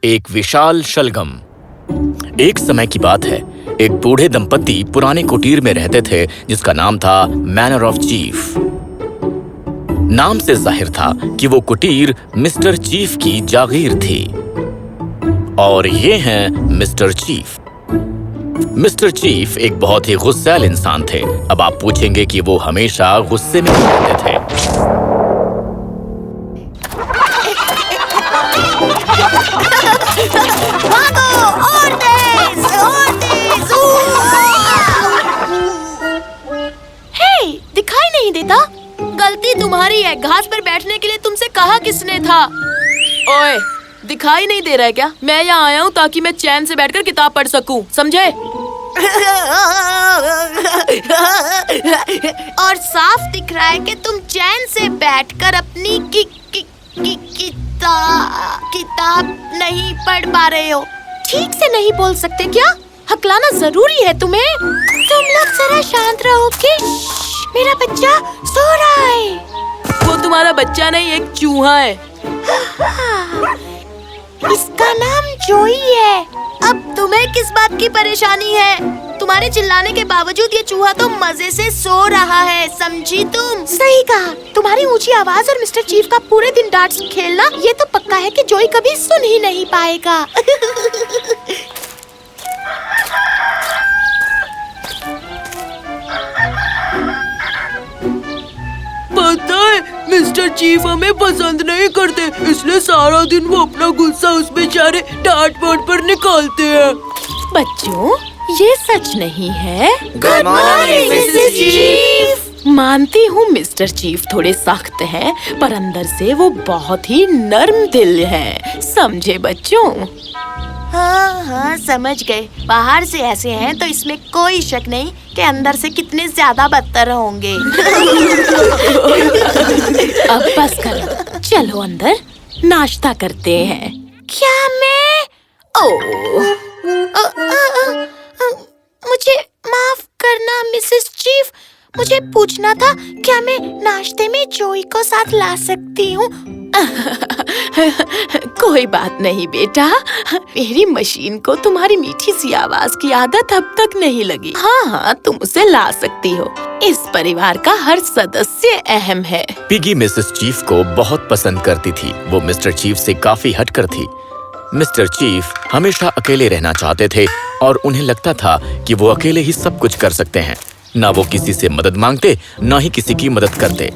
एक विशाल शलगम। एक समय की बात है, एक बूढ़े दंपत्ति पुराने कुटीर में रहते थे जिसका नाम था मैनर ऑफ चीफ। नाम से जाहिर था कि वो कुटीर मिस्टर चीफ की जागीर थी। और ये हैं मिस्टर चीफ। मिस्टर चीफ एक बहुत ही गुस्सैल इंसान थे। अब आप पूछेंगे कि वो हमेशा गुस्से में रहते थे। दिखाई नहीं देता? गलती तुम्हारी है। घास पर बैठने के लिए तुमसे कहा किसने था? ओए, दिखाई नहीं दे रहा है क्या? मैं यहाँ आया हूँ ताकि मैं चैन से बैठकर किताब पढ़ सकूँ, समझे? और साफ दिख रहा है कि तुम चैन से बैठकर अपनी किताब नहीं पढ़ पा रहे हो। ठीक से नहीं बोल सकते क्या? हकलाना जरूरी है तुम्हें? तुम लोग जरा शांत रहोगे? मेरा बच्चा सो रहा है। वो तुम्हारा बच्चा नहीं, एक चूहा है। इसका नाम जोई है। अब तुम्हें किस बात की परेशानी है? तुम्हारे चिल्लाने के बावजूद ये चूहा तो मजे से सो रहा है, समझी तुम? सही कहा। तुम्हारी ऊंची आवाज और मिस्टर चीफ का पूरे दिन डांट खेलना, ये तो पक्का है कि जोई कभी सुन ही नहीं पाएगा। पता है, मिस्टर चीफ हमें पसंद नहीं करते, इसलिए सारा दिन वो अपना गुस्सा उस बेचारे डांट-वांट पर निकालते हैं। बच्चों, ये सच नहीं है। Good morning Mrs chief. मानती हूँ मिस्टर चीफ थोड़े सख्त हैं, पर अंदर से वो बहुत ही नर्म दिल हैं, समझे बच्चों? हाँ, समझ गए। बाहर से ऐसे हैं तो इसमें कोई शक नहीं कि अंदर से कितने ज्यादा बदतर होंगे। अब बस करो, चलो अंदर नाश्ता करते हैं। क्या मैं? मुझे माफ करना मिसेस चीफ, मुझे पूछना था, क्या मैं नाश्ते में जोई को साथ ला सकती हूँ? कोई बात नहीं बेटा, मेरी मशीन को तुम्हारी मीठी सी आवाज की आदत अब तक नहीं लगी। हाँ, तुम उसे ला सकती हो। इस परिवार का हर सदस्य अहम है। पिगी मिसेस चीफ को बहुत पसंद करती थी। वो मिस्टर चीफ से काफी हटकर थी। मिस्टर चीफ हमेशा अकेले रहना चाहते थे और उन्हें लगता था कि वो अकेले ही सब कुछ कर सकते हैं। ना वो किसी से मदद मांगते, ना ही किसी की मदद करते।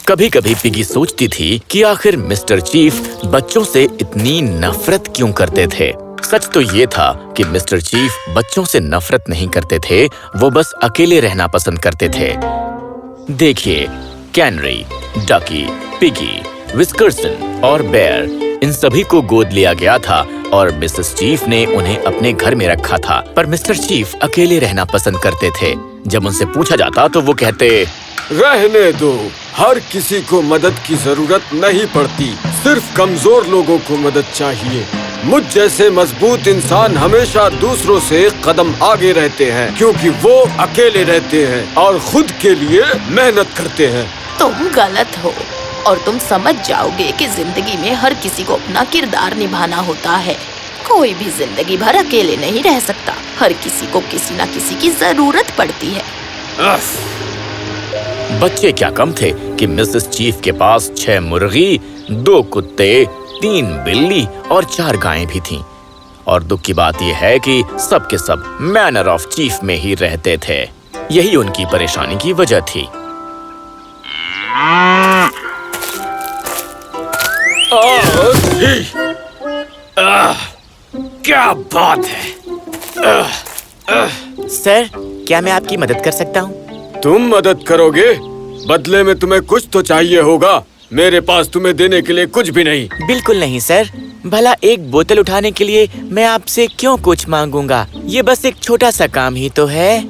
कभी कभी पिगी सोचती थी कि आखिर मिस्टर चीफ बच्चों से इतनी नफरत क्यों करते थे। सच तो ये था कि मिस्टर चीफ बच्चों से नफरत नहीं करते थे, वो बस अकेले रहना पसंद करते थे। देखिए, कैनरी, डकी, पिगी, विस्कर्सन और बेयर, इन सभी को गोद लिया गया था और मिसेस चीफ ने उन्हें अपने घर में रखा था। पर मिस्टर चीफ अकेले रहना पसंद करते थे। जब उनसे पूछा जाता तो वो कहते, रहने दो, हर किसी को मदद की जरूरत नहीं पड़ती, सिर्फ कमजोर लोगों को मदद चाहिए। मुझ जैसे मजबूत इंसान हमेशा दूसरों से कदम आगे रहते हैं, क्योंकि वो अकेले रहते हैं और खुद के लिए मेहनत करते हैं। तुम गलत हो और तुम समझ जाओगे कि जिंदगी में हर किसी को अपना किरदार निभाना होता है। कोई भी जिंदगी भर अकेले नहीं रह सकता। हर किसी को किसी न किसी की जरूरत पड़ती है। बच्चे क्या कम थे कि मिसेस चीफ के पास 6 मुर्गी, 2 कुत्ते, 3 बिल्ली और 4 गायें भी थीं। और दुख की बात यह है कि सब के सब मैनर ऑफ चीफ में ही रहते थे। यही उनकी परेशानी की वजह थी। क्या बात है? सर, क्या मैं आपकी मदद कर सकता हूँ? तुम मदद करोगे? बदले में तुम्हें कुछ तो चाहिए होगा। मेरे पास तुम्हें देने के लिए कुछ भी नहीं। बिल्कुल नहीं सर, भला एक बोतल उठाने के लिए मैं आपसे क्यों कुछ मांगूंगा? ये बस एक छोटा सा काम ही तो है।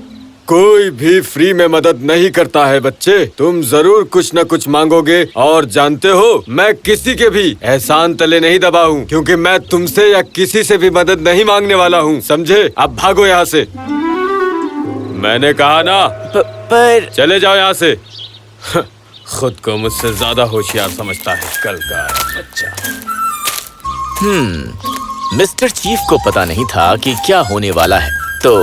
कोई भी फ्री में मदद नहीं करता है बच्चे, तुम जरूर कुछ न कुछ मांगोगे। और जानते हो, मैं किसी के भी एहसान तले नहीं दबा हूँ, क्योंकि मैं तुमसे या किसी से भी मदद नहीं मांगने वाला हूँ, समझे? अब भागो यहाँ से। मैंने कहा ना, पर चले जाओ यहाँ से। खुद को मुझसे ज्यादा होशियार समझता है कल का बच्चा। मिस्टर चीफ को पता नहीं था कि क्या होने वाला है। तो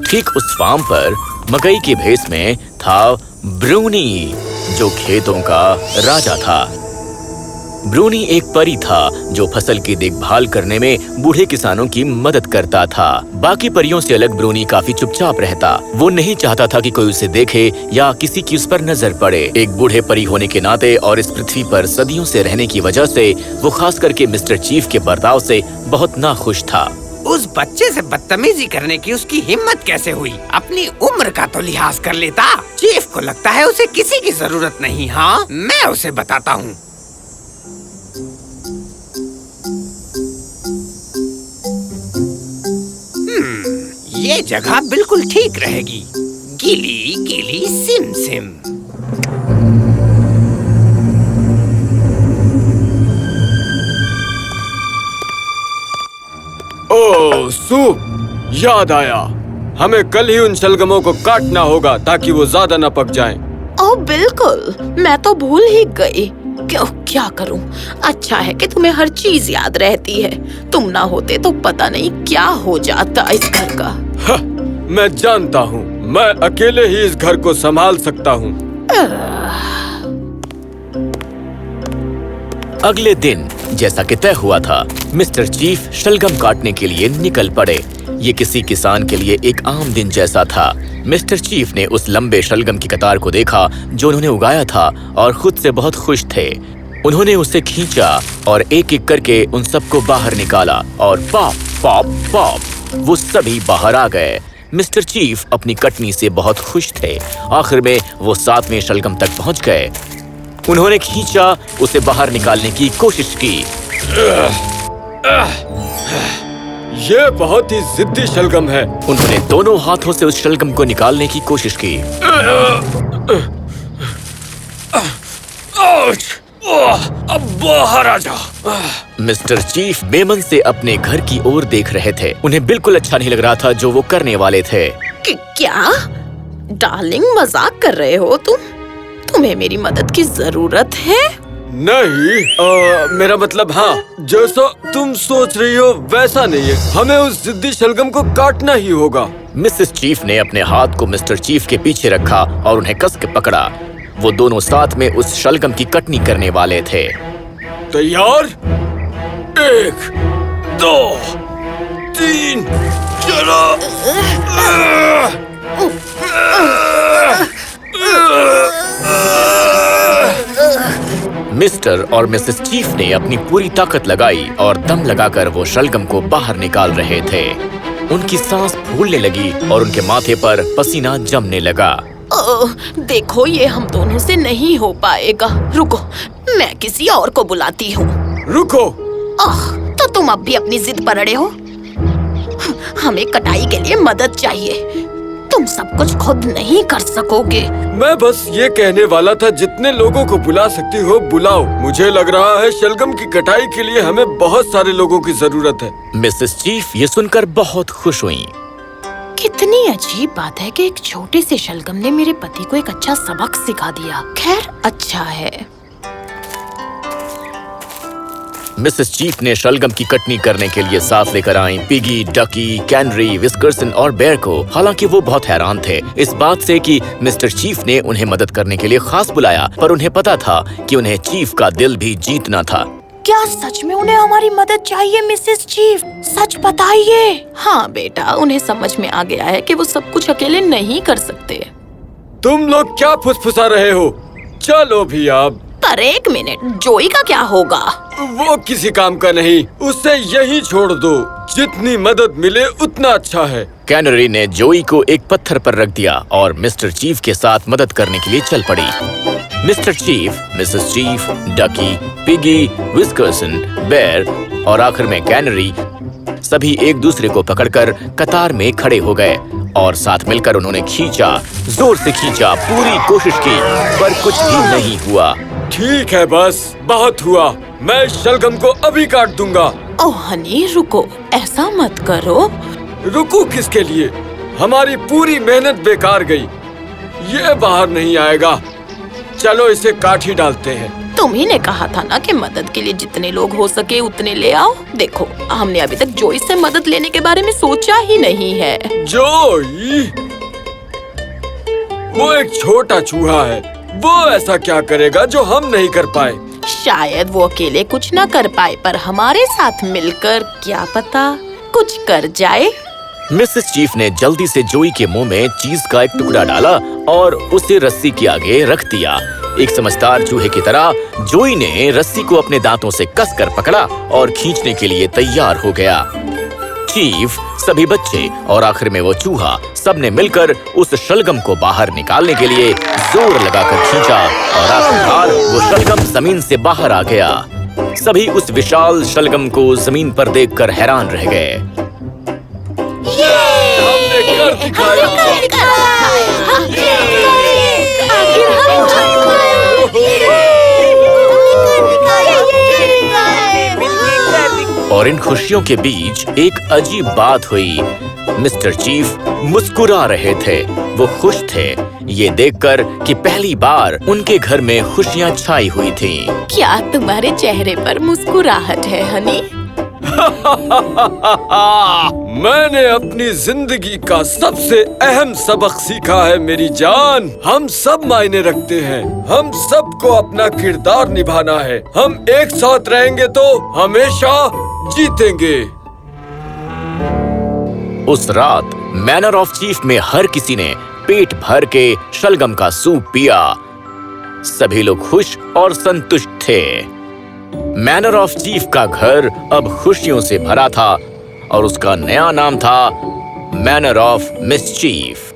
ठीक उस फार्म पर मकई के भेस में था ब्रूनी, जो खेतों का राजा था। ब्रूनी एक परी था जो फसल की देखभाल करने में बूढ़े किसानों की मदद करता था। बाकी परियों से अलग ब्रूनी काफी चुपचाप रहता। वो नहीं चाहता था कि कोई उसे देखे या किसी की उस पर नजर पड़े। एक बूढ़े परी होने के नाते और इस पृथ्वी पर सदियों से रहने की वजह से वो खास करके मिस्टर चीफ के बर्ताव से बहुत नाखुश था। उस बच्चे से बदतमीजी करने की उसकी हिम्मत कैसे हुई? अपनी उम्र का तो लिहाज कर लेता। चीफ को लगता है उसे किसी की जरूरत नहीं। हाँ, मैं उसे बताता हूँ। ये जगह बिल्कुल ठीक रहेगी। गीली गीली सिम सिम। ओह सूप, याद आया। हमें कल ही उन शलगमों को काटना होगा ताकि वो ज्यादा न पक जाएं। ओह बिल्कुल, मैं तो भूल ही गई। क्या करूं? अच्छा है कि तुम्हें हर चीज याद रहती है। तुम ना होते तो पता नहीं क्या हो जाता इस घर का। मैं जानता हूँ, मैं अकेले ही इस घर को संभाल सकता हूँ। अगले दिन जैसा कि तय हुआ था, मिस्टर चीफ शलगम काटने के लिए निकल पड़े। ये किसी किसान के लिए एक आम दिन जैसा था। मिस्टर चीफ ने उस लंबे शलगम की कतार को देखा जो उन्होंने उगाया था और खुद से बहुत खुश थे। उन्होंने उसे खींचा और एक एक करके उन सबको बाहर निकाला और पॉप पॉप पॉप वो सभी बाहर आ गए। मिस्टर चीफ अपनी कटनी से बहुत खुश थे। आखिर में वो 7वें शलगम तक पहुंच गए। उन्होंने खींचा, उसे बाहर निकालने की कोशिश की। ये बहुत ही जिद्दी शलगम है। उन्होंने दोनों हाथों से उस शलगम को निकालने की कोशिश की। अब बाहर आ जा। मिस्टर चीफ बेमन से अपने घर की ओर देख रहे थे। उन्हें बिल्कुल अच्छा नहीं लग रहा था जो वो करने वाले थे। क्या डार्लिंग, मजाक कर रहे हो तुम? तुम्हें मेरी मदद की जरूरत है? नहीं, मेरा मतलब हाँ, जैसा तुम सोच रही हो वैसा नहीं है। हमें उस जिद्दी शलगम को काटना ही होगा। मिसेस चीफ ने अपने हाथ को मिस्टर चीफ के पीछे रखा और उन्हें कस के पकड़ा। वो दोनों साथ में उस शलगम की कटनी करने वाले थे। तैयार? 1, 2, 3, चलो। मिस्टर और मिसेस चीफ ने अपनी पूरी ताकत लगाई और दम लगाकर वो शलगम को बाहर निकाल रहे थे। उनकी सांस फूलने लगी और उनके माथे पर पसीना जमने लगा। देखो, ये हम दोनों से नहीं हो पाएगा। रुको, मैं किसी और को बुलाती हूँ। रुको। तो तुम अब भी अपनी जिद पर अड़े हो? हमें कटाई के लिए मदद चाहिए। तुम सब कुछ खुद नहीं कर सकोगे। मैं बस ये कहने वाला था, जितने लोगों को बुला सकती हो बुलाओ। मुझे लग रहा है शलगम की कटाई के लिए हमें बहुत सारे लोगों की जरूरत है। मिसेस चीफ ये सुनकर बहुत खुश हुईं। कितनी अजीब बात है कि एक छोटे से शलगम ने मेरे पति को एक अच्छा सबक सिखा दिया। खैर, अच्छा है। मिसेस चीफ ने शलगम की कटनी करने के लिए साथ लेकर आई पिगी, डकी, कैनरी, विस्कर्सन और बेयर को। हालांकि वो बहुत हैरान थे इस बात से कि मिस्टर चीफ ने उन्हें मदद करने के लिए खास बुलाया, पर उन्हें पता था कि उन्हें चीफ का दिल भी जीतना था। क्या सच में उन्हें हमारी मदद चाहिए मिसेस चीफ? सच बताइए। हाँ बेटा, उन्हें समझ में आ गया है कि वो सब कुछ अकेले नहीं कर सकते। तुम लोग क्या फुसफुसा रहे हो? चलो भी अब। पर एक मिनट, जोई का क्या होगा? वो किसी काम का नहीं, उसे यहीं छोड़ दो। जितनी मदद मिले उतना अच्छा है। कैनरी ने जोई को एक पत्थर पर रख दिया और मिस्टर चीफ के साथ मदद करने के लिए चल पड़ी। Mister Chief, Missus Chief, Ducky, Piggy, Whiskerson, Bear और आखिर में कैनरी सभी एक दूसरे को पकड़कर कतार में खड़े हो गए और साथ मिलकर उन्होंने खींचा, जोर से खींचा, पूरी कोशिश की, पर कुछ भी नहीं हुआ। ठीक है, बस बहुत हुआ। मैं शलगम को अभी काट दूंगा। ओह हनी, रुको, ऐसा मत करो। रुको किसके लिए? हमारी पूरी मेहनत बेकार गई। ये बाहर नहीं आएगा। चलो इसे काट ही डालते हैं। तुम ही ने कहा था ना कि मदद के लिए जितने लोग हो सके उतने ले आओ। देखो, हमने अभी तक जोई से मदद लेने के बारे में सोचा ही नहीं है। जोई, वो एक छोटा चूहा है। वो ऐसा क्या करेगा जो हम नहीं कर पाए? शायद वो अकेले कुछ न कर पाए, पर हमारे साथ मिलकर क्या पता कुछ कर जाए। मिसेस चीफ ने जल्दी से जोई के मुंह में चीज का एक टुकड़ा डाला और उसे रस्सी के आगे रख दिया। एक समझदार चूहे की तरह जोई ने रस्सी को अपने दांतों से कसकर पकड़ा और खींचने के लिए तैयार हो गया। चीफ, सभी बच्चे और आखिर में वो चूहा, सबने मिलकर उस शलगम को बाहर निकालने के लिए जोर लगाकर खींचा और आखिरकार वो शलगम जमीन से बाहर आ गया। सभी उस विशाल शलगम को जमीन पर देखकर हैरान रह गए। हमने कर दिखाया। और इन खुशियों के बीच एक अजीब बात हुई। मिस्टर चीफ मुस्कुरा रहे थे। वो खुश थे ये देखकर कि पहली बार उनके घर में खुशियाँ छाई हुई थीं। क्या तुम्हारे चेहरे पर मुस्कुराहट है हनी? मैंने अपनी जिंदगी का सबसे अहम सबक सीखा है मेरी जान। हम सब मायने रखते हैं। हम सबको अपना किरदार निभाना है। हम एक साथ रहेंगे तो हमेशा जीतेंगे। उस रात मैनर ऑफ चीफ में हर किसी ने पेट भर के शलगम का सूप पिया। सभी लोग खुश और संतुष्ट थे। मैनर ऑफ चीफ का घर अब खुशियों से भरा था और उसका नया नाम था मैनर ऑफ मिसचीफ।